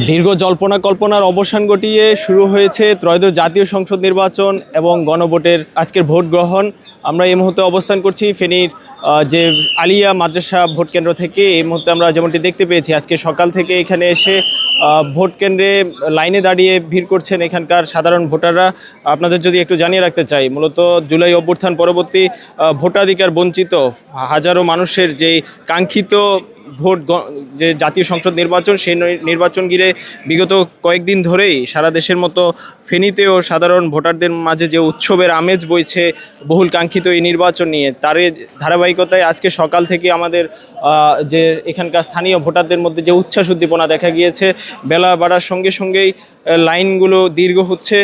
দীর্ঘ জল্পনা কল্পনার অবসান ঘটিয়ে শুরু হয়েছে ত্রয়োদশ জাতীয় সংসদ নির্বাচন এবং গণভোটের আজকের ভোট গ্রহণ। আমরা এই মুহূর্তে অবস্থান করছি ফেনীর যে আলিয়া মাদ্রাসা ভোট কেন্দ্র থেকে। এই মুহূর্তে আমরা যেমনটি দেখতে পেয়েছি আজকে সকাল থেকে এখানে এসে ভোট কেন্দ্রে লাইনে দাঁড়িয়ে ভিড় করছেন এখানকার সাধারণ ভোটাররা। আপনাদের যদি একটু জানিয়ে রাখতে চাই, মূলত জুলাই অভ্যুত্থান পরবর্তী ভোটাধিকার বঞ্চিত হাজারো মানুষের যেই কাঙ্ক্ষিত ভোট যে জাতীয় সংসদ নির্বাচন, সেই নির্বাচন ঘিরে বিগত কয়েকদিন ধরেই সারা দেশের মতো ফেনীতেও সাধারণ ভোটারদের মাঝে যে উৎসবের আমেজ বইছে বহুল কাঙ্ক্ষিত এই নির্বাচন নিয়ে, তারই ধারাবাহিকতায় আজকে সকাল থেকে আমাদের যে এখানকার স্থানীয় ভোটারদের মধ্যে যে উচ্ছ্বাস উদ্দীপনা দেখা গিয়েছে। বেলা বাড়ার সঙ্গে সঙ্গেই লাইনগুলো দীর্ঘ হচ্ছে।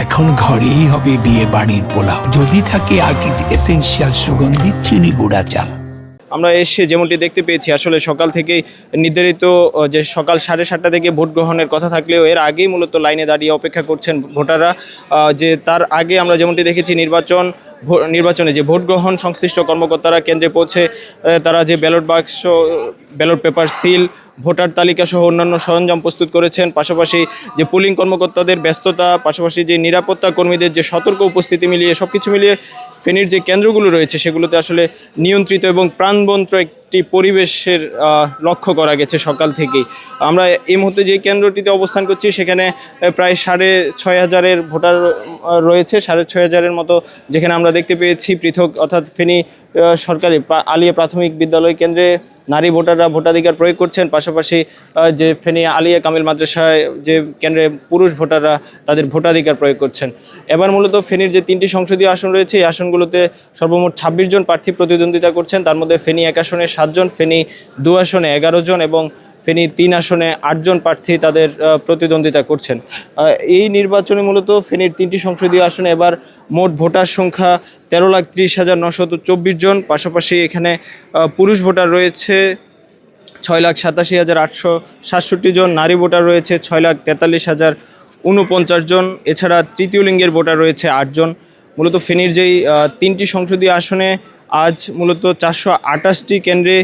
এখন ঘরেই হবে বিয়ে বাড়ির পোলাও, যদি থাকে আকিজ এসেনশিয়াল সুগন্ধি চিনি গুঁড়া চাল। আমরা এসে যেমনটি দেখতে পেয়েছি আসলে সকাল থেকেই নির্ধারিত যে সকাল 7:30টা থেকে ভোট গ্রহণের কথা থাকলেও এর আগেই মূলত লাইনে দাঁড়িয়ে অপেক্ষা করছেন ভোটাররা। যে তার আগে আমরা যেমনটি দেখেছি নির্বাচনে যে ভোট গ্রহণ সংশ্লিষ্ট কর্মকর্তারা কেন্দ্রে পৌঁছে তারা যে ব্যালট বাক্স, ব্যালট পেপার, সিল, ভোটার তালিকা সহ অন্যান্য সরঞ্জাম প্রস্তুত করেছেন। পাশাপাশি যে পোলিং কর্মকর্তাদের ব্যস্ততা, পাশাপাশি যে নিরাপত্তা কর্মীদের যে সতর্ক উপস্থিতি মিলিয়ে সবকিছু মিলিয়ে ফেনীর যে কেন্দ্রগুলো রয়েছে সেগুলোতে আসলে নিয়ন্ত্রিত এবং প্রাণবন্ত একটি পরিবেশের লক্ষ্য করা গেছে সকাল থেকেই। আমরা এই মুহূর্তে যে কেন্দ্রটিতে অবস্থান করছি সেখানে প্রায় 6,500 ভোটার রয়েছে, 6,500 মতো, যেখানে আমরা দেখতে পেয়েছি পৃথক অর্থাৎ ফেনী সরকারি আলিয়া প্রাথমিক বিদ্যালয় কেন্দ্রে নারী ভোটাররা ভোটাধিকার প্রয়োগ করছেন। পাশাপাশি যে ফেনী আলিয়া কামিল মাদ্রাসায় যে কেন্দ্রে পুরুষ ভোটাররা তাদের ভোটাধিকার প্রয়োগ করছেন। এবার মূলত ফেনীর যে 3টি সংসদীয় আসন রয়েছে এই আসনগুলোতে সর্বমোট 26 জন প্রার্থী প্রতিদ্বন্দ্বিতা করছেন। তার মধ্যে ফেনী 1 আসনে 7 জন, ফেনী 2 আসনে 11 জন এবং ফেনী 3 আসনে 8 জন প্রার্থী তাদের প্রতিদ্বন্দ্বিতা করছেন। এই নির্বাচনে মূলত ফেনীর 3টি সংসদীয় আসনে এবার মোট ভোটার সংখ্যা 13,30,924 জন। পাশাপাশি এখানে পুরুষ ভোটার রয়েছে 6,87,867 জন, নারী ভোটার রয়েছে 6,43,049 জন, এছাড়া তৃতীয় লিঙ্গের ভোটার রয়েছে 8 জন। মূলত ফেনীর যেই 3টি সংসদীয় আসনে আজ মূলত 428টি কেন্দ্রে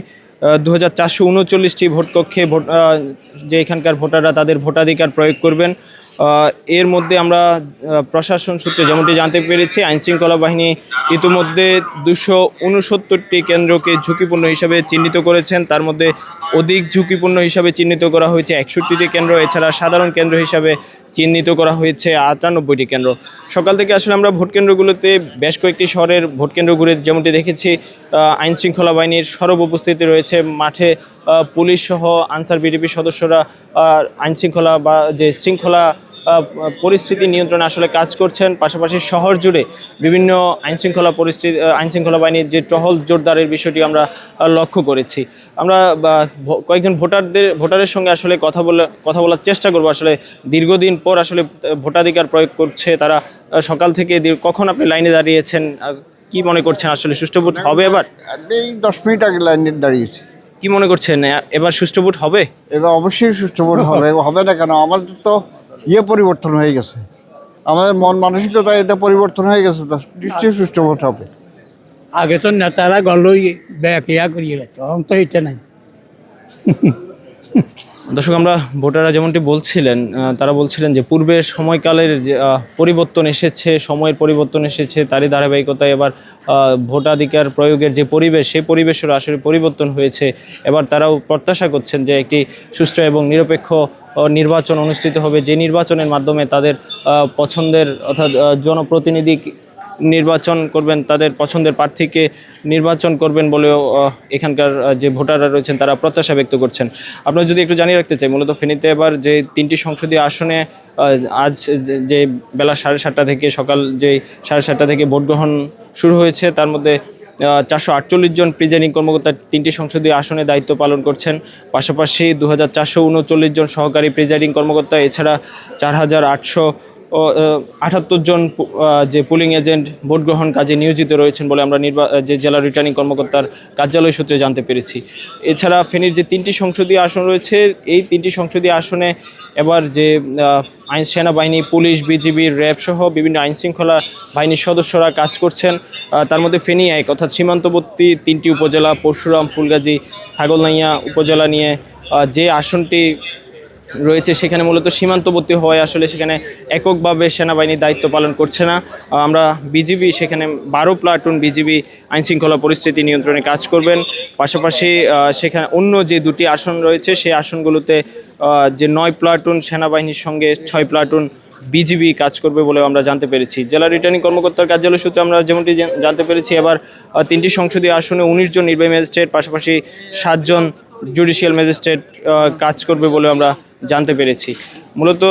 2,439টি ভোটকক্ষে যে এখানকার ভোটাররা তাদের ভোটাধিকার প্রয়োগ করবেন। এর মধ্যে আমরা প্রশাসন সূত্রে যেমনটি জানতে পেরেছি, আইনশৃঙ্খলা বাহিনী ইতিমধ্যে 269টি কেন্দ্রকে ঝুঁকিপূর্ণ হিসাবে চিহ্নিত করেছেন। তার মধ্যে অধিক ঝুঁকিপূর্ণ হিসাবে চিহ্নিত করা হয়েছে 61টি কেন্দ্র, এছাড়া সাধারণ কেন্দ্র হিসাবে চিহ্নিত করা হয়েছে 98টি কেন্দ্র। সকাল থেকে আসলে আমরা ভোট কেন্দ্রগুলোতে বেশ কয়েকটি শহরের ভোট কেন্দ্র ঘুরে যেমনটি দেখেছি আইনশৃঙ্খলা বাহিনীর সরব উপস্থিতি রয়েছে। মাঠে পুলিশ সহ আনসার বিডিপি সদস্যরা আইনশৃঙ্খলা বা যে শৃঙ্খলা পরিস্থিতি নিয়ন্ত্রণে আসলে কাজ করছেন। পাশাপাশি শহর জুড়ে বিভিন্ন আইনশৃঙ্খলা বাহিনীর যে টহল জোরদারের বিষয়টি আমরা লক্ষ্য করেছি। আমরা কয়েকজন ভোটারের সঙ্গে আসলে কথা বলার চেষ্টা করব। আসলে দীর্ঘদিন পর আসলে ভোটাধিকার প্রয়োগ করছে তারা। সকাল থেকে কখন আপনি লাইনে দাঁড়িয়েছেন, কি মনে করছেন আসলে সুষ্ঠু ভোট হবে এবার? এই 10 মিনিট আগে লাইনে দাঁড়িয়েছি। কি মনে করছেন এবার সুষ্ঠু ভোট হবে? এবার অবশ্যই সুষ্ঠু ভোট হবে। হবে না কেন? আমাদের তো পরিবর্তন হয়ে গেছে, আমাদের মন মানসিকতা এটা পরিবর্তন হয়ে গেছে, তো নিশ্চয়ই সুষ্ঠু ভোট হবে। আগে তো নেতারা গলই ব্যাকিয়া করিয়ে রাখত, এখন তো এটা নাই। দর্শক, আমরা ভোটাররা যেমনটি বলছিলেন, তারা বলছিলেন যে পূর্বের সময়কালের যে পরিবর্তন এসেছে, সময়ের পরিবর্তন এসেছে, তারই ধারাবাহিকতায় এবার ভোটাধিকার প্রয়োগের যে পরিবেশ, সেই পরিবেশের আসলে পরিবর্তন হয়েছে। এবার তারাও প্রত্যাশা করছেন যে একটি সুষ্ঠু এবং নিরপেক্ষ নির্বাচন অনুষ্ঠিত হবে, যে নির্বাচনের মাধ্যমে তাদের পছন্দের অর্থাৎ জনপ্রতিনিধি নির্বাচন করবেন, তাদের পছন্দের প্রার্থীকে নির্বাচন করবেন বলেও এখানকার যে ভোটাররা রয়েছেন তারা প্রত্যাশা ব্যক্ত করছেন। আপনারা যদি একটু জানিয়ে রাখতে চাই, মূলত ফেনীতে এবার যে 3টি সংসদীয় আসনে আজ যে বেলা 7:30 থেকে সকাল যে 7:30 থেকে ভোট গ্রহণ শুরু হয়েছে, তার মধ্যে 448 জন প্রিজাইডিং কর্মকর্তা 3টি সংসদীয় আসনে দায়িত্ব পালন করছেন। পাশাপাশি 2,439 জন সহকারী প্রিজাইডিং কর্মকর্তা, এছাড়া 4,878 জন যে পুলিং এজেন্ট ভোট গ্রহণ কাজে নিয়োজিত রয়েছেন বলে আমরা যে জেলা রিটার্নিং কর্মকর্তার কার্যালয় সূত্রে জানতে পেরেছি। এছাড়া ফেনীর যে 3টি সংসদীয় আসন রয়েছে, এই 3টি সংসদীয় আসনে এবার যে সেনাবাহিনী, পুলিশ, বিজিবি, র্যাব সহ বিভিন্ন আইনশৃঙ্খলা বাহিনীর সদস্যরা কাজ করছেন। তার মধ্যে ফেনী 1 অর্থাৎ সীমান্তবর্তী 3টি উপজেলা পরশুরাম, ফুলগাজী, ছাগলনাইয়া উপজেলা নিয়ে যে আসনটি রয়েছে সেখানে মূলত সীমান্তবর্তী হওয়ায় আসলে সেখানে এককভাবে সেনাবাহিনী দায়িত্ব পালন করছে না। আমরা বিজিবি সেখানে 12 প্লাটুন বিজিবি আইনশৃঙ্খলা পরিস্থিতি নিয়ন্ত্রণে কাজ করবেন। পাশাপাশি সেখানে অন্য যে 2টি আসন রয়েছে সেই আসনগুলোতে যে 9 প্লাটুন সেনাবাহিনীর সঙ্গে 6 প্লাটুন বিজিবি কাজ করবে বলেও আমরা জানতে পেরেছি। জেলা রিটার্নিং কর্মকর্তার কার্যালয় সূত্রে আমরা যেমনটি জানতে পেরেছি, এবার 3টি সংসদীয় আসনে 19 জন নির্বাহী ম্যাজিস্ট্রেট পাশাপাশি 7 জন জুডিশিয়াল ম্যাজিস্ট্রেট কাজ করবে বলে আমরা জানতে পেরেছি। মূলত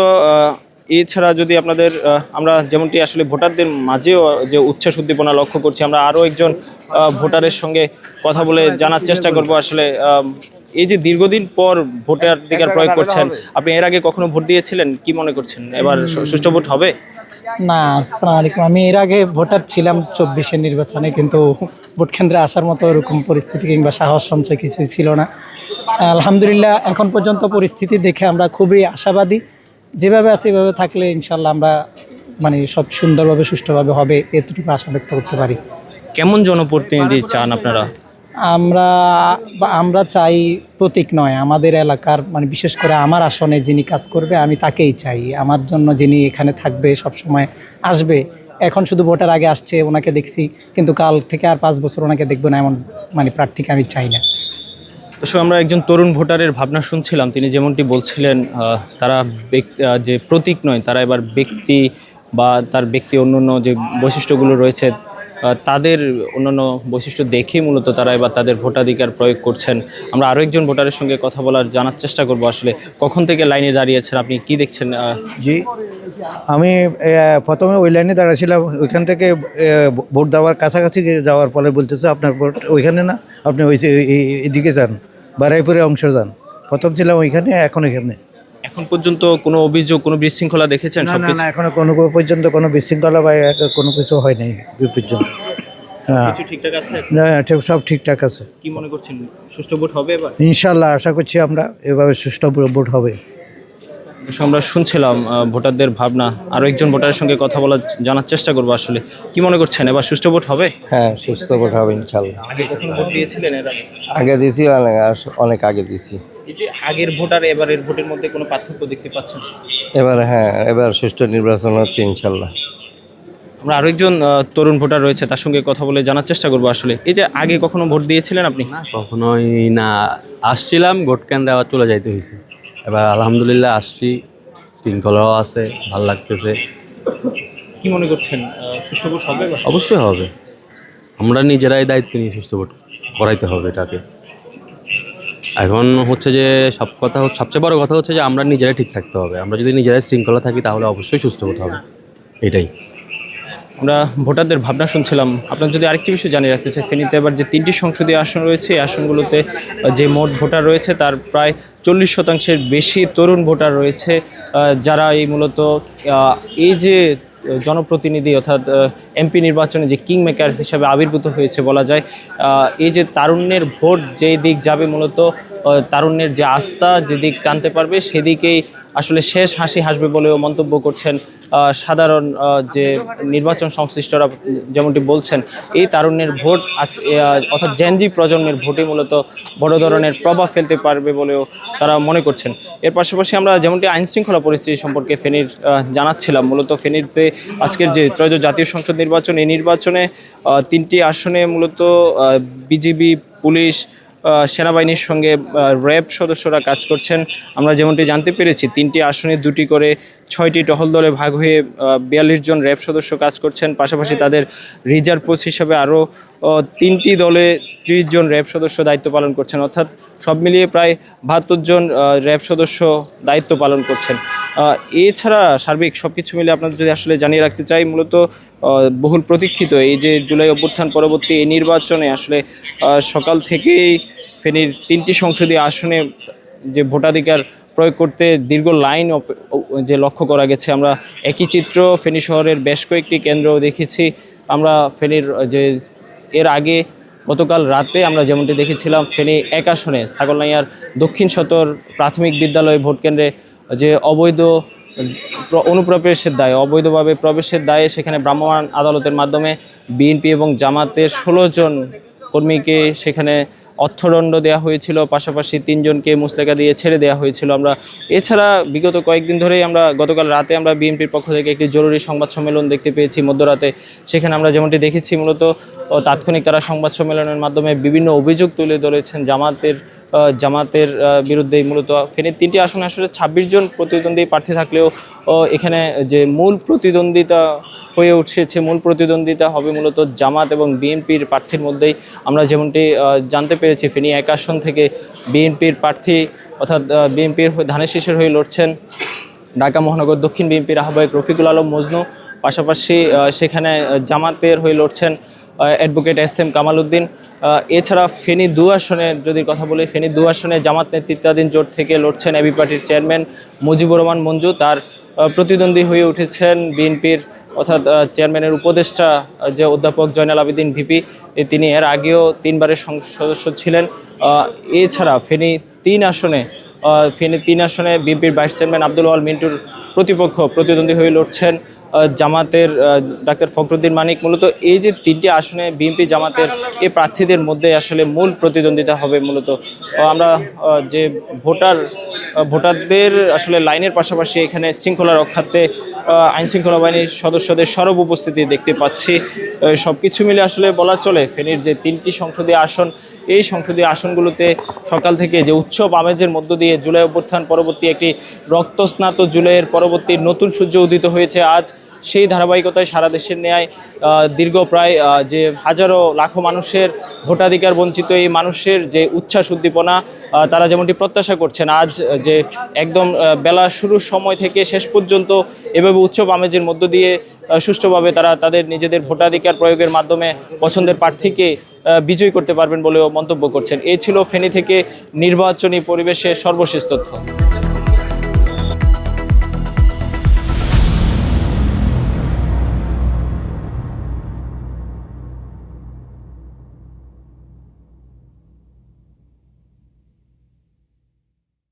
এছাড়া যদি আপনাদের আমরা যেমনটি আসলে ভোটারদের মাঝেও যে উচ্ছ্বাস উদ্দীপনা লক্ষ্য করছি, আমরা আরও একজন ভোটারের সঙ্গে কথা বলে জানার চেষ্টা করব আসলে এই যে দীর্ঘদিন পর ভোটাধিকার প্রয়োগ করছেন, আপনি এর আগে কখনো ভোট দিয়েছিলেন, কি মনে করছেন এবার সুষ্ঠু ভোট হবে? না, আসসালামু আলাইকুম। আমি এর আগে ভোটার ছিলাম 24-এর নির্বাচনে, কিন্তু ভোট কেন্দ্রে আসার মতো ওরকম পরিস্থিতি কিংবা সাহস সঞ্চয় কিছুই ছিল না। আলহামদুলিল্লাহ এখন পর্যন্ত পরিস্থিতি দেখে আমরা খুবই আশাবাদী। যেভাবে আছে এভাবে থাকলে ইনশাল্লাহ আমরা মানে সব সুন্দরভাবে সুষ্ঠুভাবে হবে এতটুকু আশা ব্যক্ত করতে পারি। কেমন জনপ্রতিনিধি চান আপনারা? আমরা চাই প্রতীক নয়, আমাদের এলাকার মানে বিশেষ করে আমার আসনে যিনি কাজ করবে আমি তাকেই চাই। আমার জন্য যিনি এখানে থাকবে, সব সময় আসবে। এখন শুধু ভোটার আগে আসছে, ওনাকে দেখছি, কিন্তু কাল থেকে আর 5 বছর ওনাকে দেখবো না এমন মানে প্রার্থীকে আমি চাই না। অবশ্য আমরা একজন তরুণ ভোটারের ভাবনা শুনছিলাম, তিনি যেমনটি বলছিলেন তারা যে প্রতীক নয়, তারা এবার ব্যক্তি বা তার ব্যক্তি অন্যান্য যে বৈশিষ্ট্যগুলো রয়েছে তাদের অন্যান্য বৈশিষ্ট্য দেখেই মূলত তারা এবার তাদের ভোটাধিকার প্রয়োগ করছেন। আমরা আরও একজন ভোটারের সঙ্গে কথা বলার জানার চেষ্টা করব আসলে কখন থেকে লাইনে দাঁড়িয়েছেন, আপনি কি দেখছেন? জি, আমি প্রথমে ওই লাইনে দাঁড়াছিলাম, ওইখান থেকে ভোট দেওয়ার কাছাকাছি যাওয়ার পরে বলতেছে আপনার ভোট ওইখানে না, আপনি ওই এদিকে যান, বারাইপুরে অংশ যান। প্রথম ছিলাম ওইখানে, এখন এখানে। এখন পর্যন্ত কোনো অভিযোগ, কোনো বিশৃঙ্খলা দেখেছেন? না, এখনো কোনো পর্যন্ত কোনো বিশৃঙ্খলা বা কোনো কিছু হয় নাই পর্যন্ত। হ্যাঁ, ঠিকঠাক আছে? না, সব ঠিকঠাক আছে। কি মনে করছেন সুষ্ঠু ভোট হবে এবার? ইনশাল্লাহ আশা করছি আমরা এভাবে সুষ্ঠু ভোট হবে। আমরা শুনছিলাম ভোটারদের ভাবনা। আরও একজন ভোটারের সঙ্গে কথা বলার জানার চেষ্টা করবো আসলে কি মনে করছেন এবার সুষ্ঠু ভোট হবে? হ্যাঁ, সুস্থ ভোট হবে ইনশাল্লাহ। আগে কখন ভোট দিয়েছিলেন এর আগে? আগে দিয়েছি, অনেক আগে দিয়েছি। এই যে আগের ভোট আর এবারের ভোটের মধ্যে কোনো পার্থক্য দেখতে পাচ্ছেন? এবার সুষ্ঠু নির্বাচন হচ্ছে ইনশাল্লাহ। আমরা আরও একজন তরুণ ভোটার রয়েছে, তার সঙ্গে কথা বলে জানার চেষ্টা করবো আসলে এই যে আগে কখনো ভোট দিয়েছিলেন আপনি? কখনোই না, আসছিলাম ভোট কেন্দ্রে আবার চলে যাইতে হয়েছে। এবার আলহামদুলিল্লাহ আসছি, শৃঙ্খলাও আছে, ভালো লাগতেছে। কি মনে করছেন সুষ্ঠু ভোট হবে? অবশ্যই হবে, আমরা নিজেরাই দায়িত্ব নিয়ে সুস্থ ভোট করাইতে হবে এটাকে। এখন হচ্ছে যে সবচেয়ে বড় কথা হচ্ছে যে আমরা নিজেরাই ঠিক থাকতে হবে। আমরা যদি নিজেরাই শৃঙ্খলা থাকি তাহলে অবশ্যই সুস্থ ভোট হবে, এটাই। আমরা ভোটারদের ভাবনা শুনছিলাম। আপনার যদি আরেকটি বিষয় জানিয়ে রাখতে চাই, ফেনীতে এবার যে 3টি সংসদীয় আসন রয়েছে, এই আসনগুলোতে যে মোট ভোটার রয়েছে তার প্রায় 40% বেশি তরুণ ভোটার রয়েছে, যারা এই মূলত এই যে জনপ্রতিনিধি অর্থাৎ এমপি নির্বাচনে যে কিং মেকার হিসাবে আবির্ভূত হয়েছে বলা যায়। এই যে তারুণ্যের ভোট যেই দিক যাবে, মূলত তারুণ্যের যে আস্থা যেদিক টানতে পারবে সেদিকেই আসলে শেষ হাসি হাসবে বলেও মন্তব্য করছেন সাধারণ যে নির্বাচন সংশ্লিষ্টরা। যেমনটি বলছেন, এই তারুণ্যের ভোট অর্থাৎ জেনজি প্রজন্মের ভোটে মূলত বড় ধরনের প্রভাব ফেলতে পারবে বলেও তারা মনে করছেন। এর পাশাপাশি আমরা যেমনটি আইনশৃঙ্খলা পরিস্থিতি সম্পর্কে ফেনীর জানাচ্ছিলাম, মূলত ফেনীতে আজকের যে ত্রয়োদশ জাতীয় সংসদ নির্বাচন, এই নির্বাচনে 3টি আসনে মূলত বিজিবি, পুলিশ, সেনাবাহিনীর সঙ্গে র্যাব সদস্যরা কাজ করছেন। আমরা যেমনটি জানতে পেরেছি 3টি আসনে 2টি করে 6টি টহল দলে ভাগ হয়ে 42 জন র্যাব সদস্য কাজ করছেন। পাশাপাশি তাদের রিজার্ভ ফোর্স হিসাবে আরও 3টি দলে 30 জন র্যাব সদস্য দায়িত্ব পালন করছেন, অর্থাৎ সব মিলিয়ে প্রায় 72 জন র্যাব সদস্য দায়িত্ব পালন করছেন। এছাড়া সার্বিক সব কিছু মিলে আপনাদের যদি আসলে জানিয়ে রাখতে চাই, মূলত বহুল প্রতীক্ষিত এই যে জুলাই অভ্যুত্থান পরবর্তী এই নির্বাচনে আসলে সকাল থেকেই ফেনীর 3টি সংসদীয় আসনে যে ভোটাধিকার প্রয়োগ করতে দীর্ঘ লাইন যে লক্ষ্য করা গেছে। আমরা একই চিত্র ফেনী শহরের বেশ কয়েকটি কেন্দ্র দেখেছি। আমরা ফেনীর যে এর আগে গতকাল রাতে আমরা যেমনটি দেখেছিলাম, ফেনী 1 আসনে ছাগলনাইয়ার দক্ষিণ সদর প্রাথমিক বিদ্যালয় ভোট কেন্দ্রে যে অবৈধ অনুপ্রবেশের দায়ে, অবৈধভাবে প্রবেশের দায়ে সেখানে ভ্রাম্যমাণ আদালতের মাধ্যমে বিএনপি এবং জামাতের 16 জন কর্মীকে সেখানে অর্থদণ্ড দেওয়া হয়েছিল, পাশাপাশি 3 জনকে মুচলেকা দিয়ে ছেড়ে দেওয়া হয়েছিল। আমরা এছাড়া বিগত কয়েকদিন ধরেই আমরা গতকাল রাতে আমরা বিএনপির পক্ষ থেকে একটি জরুরি সংবাদ সম্মেলন দেখতে পেয়েছি মধ্যরাতে। সেখানে আমরা যেমনটি দেখেছি মূলত তাৎক্ষণিক তারা সংবাদ সম্মেলনের মাধ্যমে বিভিন্ন অভিযোগ তুলে ধরেছেন জামাতের বিরুদ্ধেই। মূলত ফেনীর 3টি আসনে আসলে 26 জন প্রতিদ্বন্দ্বী প্রার্থী থাকলেও এখানে যে মূল প্রতিদ্বন্দ্বিতা হয়ে উঠেছে, মূল প্রতিদ্বন্দ্বিতা হবে মূলত জামাত এবং বিএনপির প্রার্থীর মধ্যেই। আমরা যেমনটি জানতে পেরেছি ফেনী 1 আসন থেকে বিএনপির প্রার্থী অর্থাৎ বিএনপির ধানের শীষের হয়ে লড়ছেন ঢাকা মহানগর দক্ষিণ বিএনপির আহ্বায়ক রফিকুল আলম মজনু, পাশাপাশি সেখানে জামাতের হয়ে লড়ছেন অ্যাডভোকেট SM কামাল উদ্দিন। এছাড়া ফেনী 2 আসনের যদি কথা বলি, ফেনী 2 আসনে জামাত নেতৃত্বাধীন জোট থেকে লড়ছেন এবি পার্টির চেয়ারম্যান মুজিবুর রহমান মঞ্জু। তার প্রতিদ্বন্দ্বী হয়ে উঠেছেন বিএনপির অর্থাৎ চেয়ারম্যানের উপদেষ্টা যে অধ্যাপক জয়নাল আবেদিন ভিপি, তিনি এর আগেও 3 বারের সংসদ সদস্য ছিলেন। এছাড়া ফেনী 3 আসনে বিএনপির ভাইস চেয়ারম্যান আব্দুল ওয়াল মিন্টুর প্রতিদ্বন্দ্বী হয়ে লড়ছেন জামাতের ডাক্তার ফখরুদ্দিন মানিক। মূলত এই যে 3টি আসনে বিএনপি জামাতের এই প্রার্থীদের মধ্যে আসলে মূল প্রতিদ্বন্দ্বিতা হবে। মূলত আমরা যে ভোটারদের আসলে লাইনের পাশাপাশি এখানে শৃঙ্খলা রক্ষার্থে আইনশৃঙ্খলা বাহিনীর সদস্যদের সরব উপস্থিতি দেখতে পাচ্ছি। সব কিছু মিলে আসলে বলা চলে ফেনীর যে 3টি সংসদীয় আসন, এই সংসদীয় আসনগুলোতে সকাল থেকে যে উৎসব আমেজের মধ্য দিয়ে জুলাই অভ্যুত্থান পরবর্তী একটি রক্তস্নাত জুলাইয়ের পরবর্তী নতুন সূর্য উদিত হয়েছে আজ। সেই ধারাবাহিকতায় সারা দেশের ন্যায় দীর্ঘ প্রায় যে হাজারো লাখো মানুষের ভোটাধিকার বঞ্চিত এই মানুষের যে উচ্ছ্বাস উদ্দীপনা তারা যেমনটি প্রত্যাশা করছেন, আজ যে একদম বেলা শুরুর সময় থেকে শেষ পর্যন্ত এভাবে উৎসব আমেজের মধ্য দিয়ে সুষ্ঠুভাবে তারা তাদের নিজেদের ভোটাধিকার প্রয়োগের মাধ্যমে পছন্দের প্রার্থীকে বিজয়ী করতে পারবেন বলেও মন্তব্য করছেন। এই ছিল ফেনী থেকে নির্বাচনী পরিবেশের সর্বশেষ তথ্য।